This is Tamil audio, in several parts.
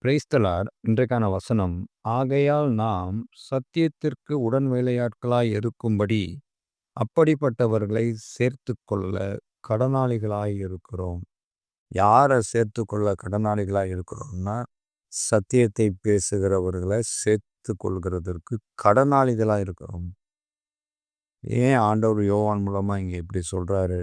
Praise the Lord. இன்றைக்கான வசனம், ஆகையால் நாம் சத்தியத்திற்கு உடன் வேலையாட்களாய் இருக்கும்படி அப்படிப்பட்டவர்களை சேர்த்துக்கொள்ள கடனாளிகளாய் இருக்கிறோம். யார சேர்த்துக்கொள்ள கடனாளிகளாய் இருக்கிறோம்னா, சத்தியத்தை பேசுகிறவர்களை சேர்த்து கொள்கிறதற்கு கடனாளிகளாய் இருக்கிறோம். ஏன் ஆண்டவர் யோவான் மூலமா இங்க இப்படி சொல்றாரு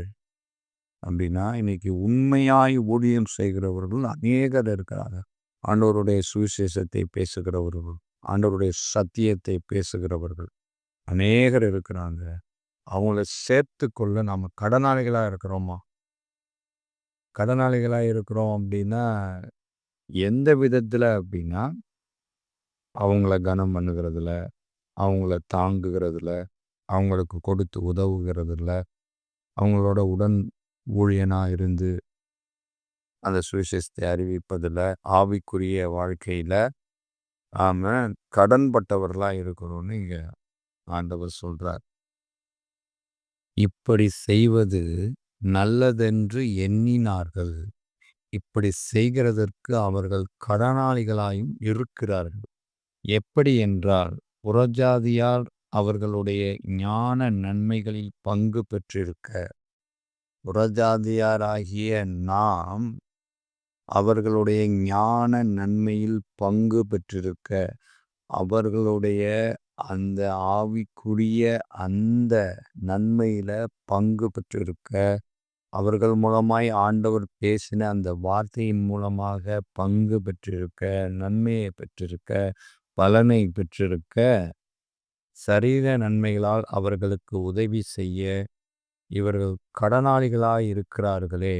அப்படின்னா, இன்னைக்கு உண்மையாய் ஊழியம் செய்கிறவர்கள் அநேகர் இருக்கிறாங்க. ஆண்டவருடைய சுவிசேஷத்தை பேசுகிறவர்கள், ஆண்டவருடைய சத்தியத்தை பேசுகிறவர்கள் அநேகர் இருக்கிறாங்க. அவங்கள சேர்த்துக்கொள்ள நாம கடனாளிகளா இருக்கிறோமா? கடனாளிகளா இருக்கிறோம் அப்படின்னா, எந்த விதத்துல அப்படின்னா, அவங்கள கனம் பண்ணுகிறதுல, அவங்கள தாங்குகிறதுல, அவங்களுக்கு கொடுத்து உதவுகிறதுல, அவங்களோட உடன் ஊழியனா இருந்து அந்த சுவிசேஷத்தை அறிவிப்பதுல, ஆவிக்குரிய வாழ்க்கையில நாம கடன்பட்டவர்களா இருக்கிறோம்னு இங்க ஆண்டவர் சொல்றார். இப்படி செய்வது நல்லதென்று எண்ணினார்கள். இப்படி செய்கிறதற்கு அவர்கள் கடனாளிகளாயும் இருக்கிறார்கள். எப்படி என்றால், புறஜாதியார் அவர்களுடைய ஞான நன்மைகளில் பங்கு பெற்றிருக்க, புறஜாதியாராகிய நாம் அவர்களுடைய ஞான நன்மையில் பங்கு பெற்றிருக்க, அவர்களுடைய அந்த ஆவிக்குரிய அந்த நன்மையில பங்கு பெற்றிருக்க, அவர்கள் மூலமாய் ஆண்டவர் பேசின அந்த வார்த்தையின் மூலமாக பங்கு பெற்றிருக்க, நன்மையை பெற்றிருக்க, பலனை பெற்றிருக்க, சரீர நன்மைகளால் அவர்களுக்கு உதவி செய்ய இவர்கள் கடனாளிகளாய் இருக்கிறார்களே.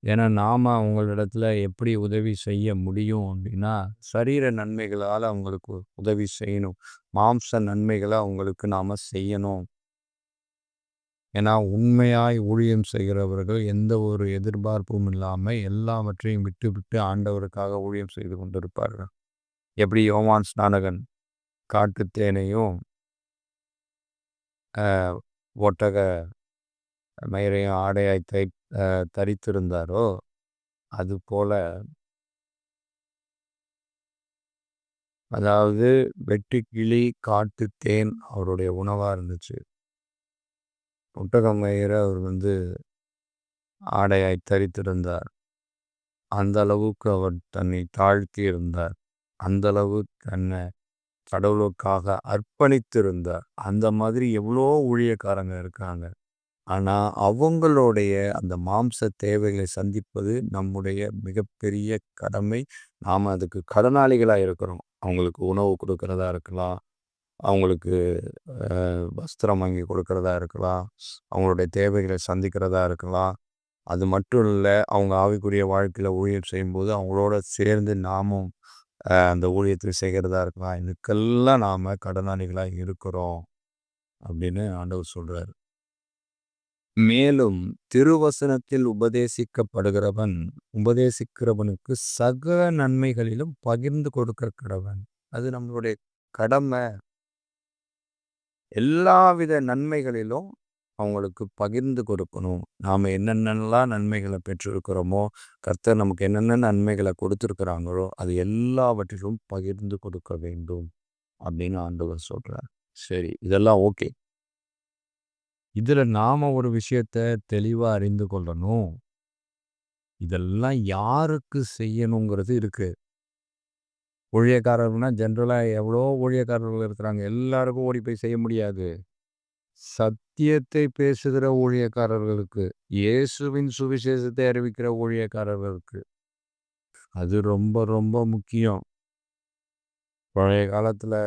ஏன்னா நாம அவங்களிடத்துல எப்படி உதவி செய்ய முடியும் அப்படின்னா, சரீர நன்மைகளால் அவங்களுக்கு உதவி செய்யணும். மாம்ச நன்மைகளை அவங்களுக்கு நாம செய்யணும். ஏன்னா உண்மையாய் ஊழியம் செய்கிறவர்கள் எந்த ஒரு எதிர்பார்ப்பும் இல்லாம எல்லாவற்றையும் விட்டு ஆண்டவருக்காக ஊழியம் செய்து கொண்டிருப்பார்கள். எப்படி யோவான் ஸ்நானகன் காட்டுத்தேனையும் ஒட்டக மயிரையும் ஆடையாய் தரித்திருந்தாரோ, அதுபோல, அதாவது வெட்டுக்கிளி காட்டுத்தேன் அவருடைய உணவா இருந்துச்சு. ஒட்டக மயிரை அவர் ஆடையாய் தரித்திருந்தார். அந்த அளவுக்கு அவர் தன்னை தாழ்த்தி இருந்தார். அந்த அளவு தன்னை கடவுளுக்காக அர்ப்பணித்திருந்தார். அந்த மாதிரி எவ்வளோ ஊழியக்காரங்க இருக்காங்க. ஆனா அவங்களுடைய அந்த மாம்ச தேவைகளை சந்திப்பது நம்முடைய மிகப்பெரிய கடமை. நாம அதுக்கு கடனாளிகளா இருக்கிறோம். அவங்களுக்கு உணவு கொடுக்கறதா இருக்கலாம், அவங்களுக்கு வஸ்திரம் வாங்கி கொடுக்கறதா இருக்கலாம், அவங்களுடைய தேவைகளை சந்திக்கிறதா இருக்கலாம். அது மட்டும் இல்லை, அவங்க ஆவிக்குரிய வாழ்க்கையில் ஊழியம் செய்யும்போது அவங்களோட சேர்ந்து நாமும் அந்த ஊழியத்தை செய்கிறதா இருக்கலாம். இதுக்கெல்லாம் நாம் கடனாளிகளாக இருக்கிறோம் அப்படின்னு ஆண்டவர் சொல்கிறார். மேலும் திருவசனத்தில் உபதேசிக்கிறவனுக்கு சகல நன்மைகளிலும் பகிர்ந்து கொடுக்க கடவன். அது நம்மளுடைய கடமை. எல்லாவித நன்மைகளிலும் அவங்களுக்கு பகிர்ந்து கொடுக்கணும். நாம் என்னென்னலாம் நன்மைகளை பெற்றிருக்கிறோமோ, கர்த்தர் நமக்கு என்னென்ன நன்மைகளை கொடுத்துருக்குறாங்களோ அது எல்லாவற்றிலும் பகிர்ந்து கொடுக்க வேண்டும் அப்படின்னு ஆண்டவர் சொல்கிறார். சரி, இதெல்லாம் ஓகே. இதில் நாம் ஒரு விஷயத்தை தெளிவாக அறிந்து கொள்ளணும். இதெல்லாம் யாருக்கு செய்யணுங்கிறது இருக்குது. ஊழியக்காரர்கள்னா ஜென்ரலாக எவ்வளோ ஊழியக்காரர்கள் இருக்கிறாங்க. எல்லாருக்கும் ஓடி போய் செய்ய முடியாது. சத்தியத்தை பேசுகிற ஊழியக்காரர்களுக்கு, இயேசுவின் சுவிசேஷத்தை அறிவிக்கிற ஊழியக்காரர்களுக்கு அது ரொம்ப ரொம்ப முக்கியம். பழைய காலத்தில்,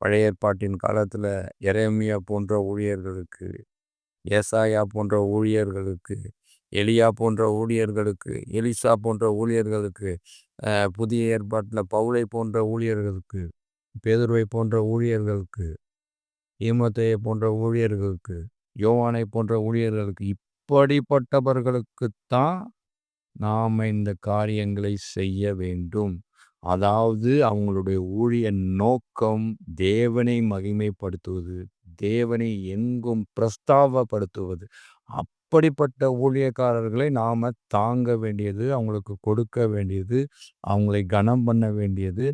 பழைய ஏற்பாட்டின் காலத்தில் எரேமியா போன்ற ஊழியர்களுக்கு, ஏசாயா போன்ற ஊழியர்களுக்கு, எலியா போன்ற ஊழியர்களுக்கு, எலிசா போன்ற ஊழியர்களுக்கு, புதிய ஏற்பாட்டில் பவுலை போன்ற ஊழியர்களுக்கு, பேதுருவை போன்ற ஊழியர்களுக்கு, ஈமோத்தேயை போன்ற ஊழியர்களுக்கு, யோவானை போன்ற ஊழியர்களுக்கு, இப்படிப்பட்டவர்களுக்குத்தான் நாம் இந்த காரியங்களை செய்ய வேண்டும். அதாவது அவங்களுடைய ஊழிய நோக்கம் தேவனை மகிமைப்படுத்துவது, தேவனை எங்கும் பிரஸ்தாபப்படுத்துவது. அப்படிப்பட்ட ஊழியக்காரர்களை நாம தாங்க வேண்டியது, அவங்களுக்கு கொடுக்க வேண்டியது, அவங்களை கனம் பண்ண வேண்டியது,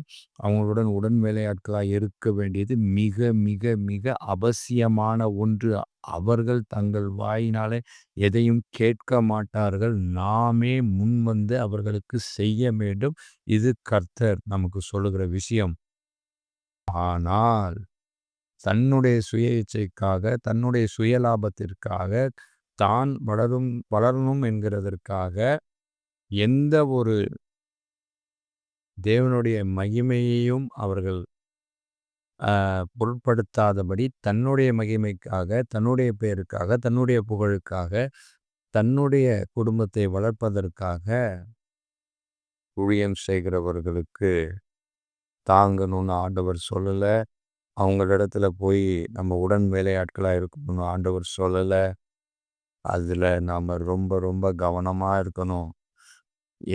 அவங்களுடன் உடன் வேலையாட்களாய் இருக்க வேண்டியது மிக மிக மிக அவசியமான ஒன்று. அவர்கள் தங்கள் வாயினாலே எதையும் கேட்க மாட்டார்கள். நாமே முன்வந்து அவர்களுக்கு செய்ய வேண்டும். இது கர்த்தர் நமக்கு சொல்லுகிற விஷயம். ஆனால் தன்னுடைய சுய இச்சைக்காக, தன்னுடைய சுயலாபத்திற்காக, தான் வளரணும் என்கிறதற்காக எந்த ஒரு தேவனுடைய மகிமையையும் அவர்கள் பொருட்படுத்தாதபடி தன்னுடைய மகிமைக்காக, தன்னுடைய பெயருக்காக, தன்னுடைய புகழுக்காக, தன்னுடைய குடும்பத்தை வளர்ப்பதற்காக ஊழியம் செய்கிறவர்களுக்கு தாங்கணும்னு ஆண்டவர் சொல்லல. அவங்களிடத்துல போய் நம்ம உடன் வேலையாட்களா இருக்கணும்னு ஆண்டவர் சொல்லல. அதுல நாம ரொம்ப ரொம்ப கவனமா இருக்கணும்.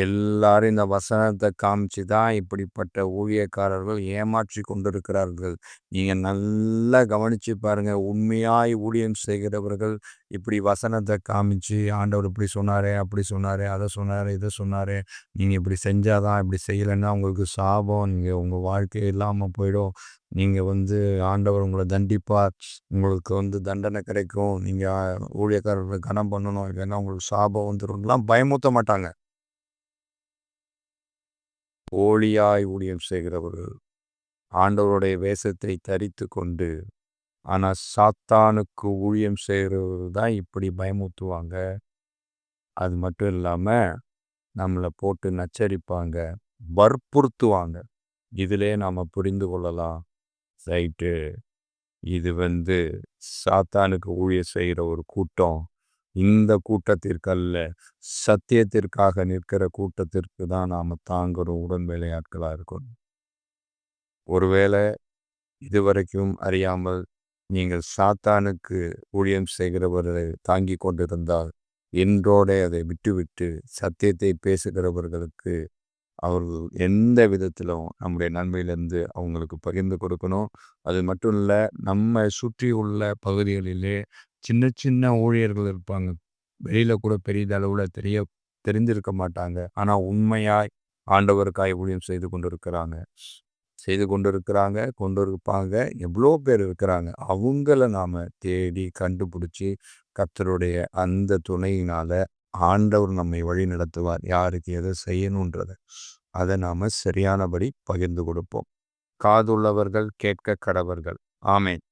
எல்லாரும் இந்த வசனத்தை காமிச்சு தான் இப்படிப்பட்ட ஊழியக்காரர்கள் ஏமாற்றி கொண்டிருக்கிறார்கள். நீங்க நல்லா கவனிச்சு பாருங்க. உண்மையாய் ஊழியம் செய்கிறவர்கள் இப்படி வசனத்தை காமிச்சு ஆண்டவர் இப்படி சொன்னாரே, அப்படி சொன்னாரே, அதை சொன்னாரே, இதை சொன்னாரே, நீங்க இப்படி செஞ்சாதான், இப்படி செய்யலைன்னா உங்களுக்கு சாபம், நீங்க உங்க வாழ்க்கை இல்லாமல் போயிடும், நீங்க ஆண்டவர் உங்களை தண்டிப்பார், உங்களுக்கு தண்டனை கிடைக்கும், நீங்க ஊழியக்காரர்களை கனம் பண்ணணும், இல்லைன்னா உங்களுக்கு சாபம் வந்துடும்லாம் பயமுறுத்த மாட்டாங்க. போலியாய் ஊழியம் செய்கிறவர்கள் ஆண்டவருடைய வேஷத்தை தரித்து கொண்டு, ஆனா சாத்தானுக்கு ஊழியம் செய்கிறவர்கள் தான் இப்படி பயமுறுத்துவாங்க. அது மட்டும் இல்லாம நம்மளை போட்டு நச்சரிப்பாங்க, வற்புறுத்துவாங்க. இதிலே நாம புரிந்து கொள்ளலாம், ரைட்டு, இது சாத்தானுக்கு ஊழியம் செய்கிற ஒரு கூட்டம். இந்த கூட்டத்திற்கல்ல, சத்தியத்திற்காக நிற்கிற கூட்டத்திற்கு தான் நாம தாங்கிறோம், உடன் வேலையாட்களா இருக்கணும். ஒருவேளை இதுவரைக்கும் அறியாமல் நீங்கள் சாத்தானுக்கு ஊழியம் செய்கிறவர்களை தாங்கி கொண்டிருந்தால், இன்றோட அதை விட்டுவிட்டு சத்தியத்தை பேசுகிறவர்களுக்கு அவர்கள் எந்த விதத்திலும் நம்முடைய நன்மையிலிருந்து அவங்களுக்கு பகிர்ந்து கொடுக்கணும். அது மட்டும் இல்லை, நம்ம சுற்றி உள்ள பகுதிகளிலே சின்ன சின்ன ஊழியர்கள் இருப்பாங்க. வெளியில கூட பெரிதளவில் தெரிந்திருக்க மாட்டாங்க. ஆனால் உண்மையாய் ஆண்டவருக்காய் ஊழியம் செய்து கொண்டிருப்பாங்க. எவ்வளோ பேர் இருக்கிறாங்க. அவங்கள நாம தேடி கண்டுபிடிச்சி கர்த்தருடைய அந்த துணையினால ஆண்டவர் நம்மை வழி நடத்துவார். யாருக்கு எதை செய்யணுன்றதை அதை நாம சரியானபடி பகிர்ந்து கொடுப்போம். காதுள்ளவர்கள் கேட்க கடவர்கள். ஆமென்.